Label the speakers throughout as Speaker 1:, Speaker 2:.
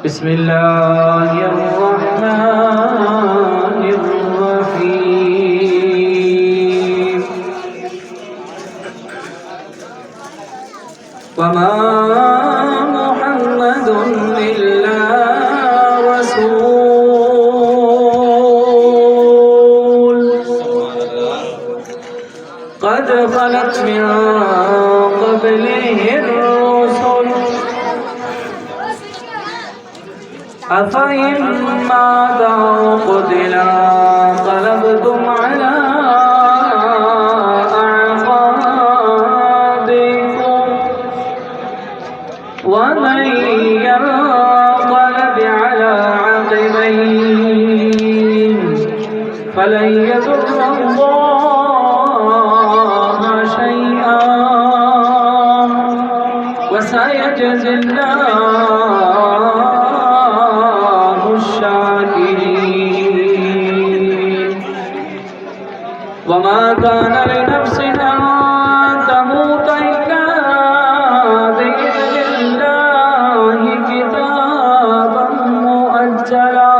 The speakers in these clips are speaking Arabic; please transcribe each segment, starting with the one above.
Speaker 1: بسم الله الرحمن الرحيم وما محمد إلا رسول قد خلت من قبله الرسل أفإن مات أو قتلا انقلبتم على أعقابكم ومن ينقلب على عقبيه فلن يضر الله شيئا وسيجزي الله الشاكرين وما كان لنفس أن تموت إلا بإذن الله كتابا مؤجلا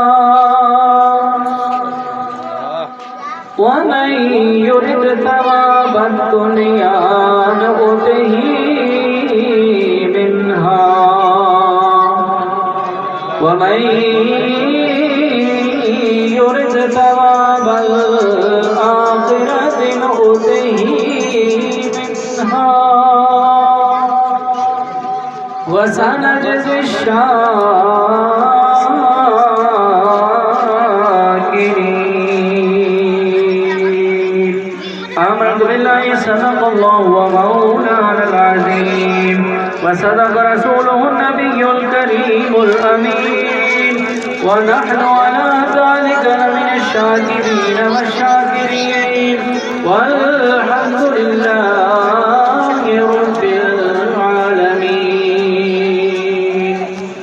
Speaker 1: ومن يرد ثواب الدنيا نؤته منها ومن يرد ثواب الآخرة نؤته منها وسنجزي الشاكرين آمنت بالله صدق الله ومولانا العظيم وصدق رسوله النبي الكريم الأمين ونحن على ذلك لمن الشاكرين والشاكرين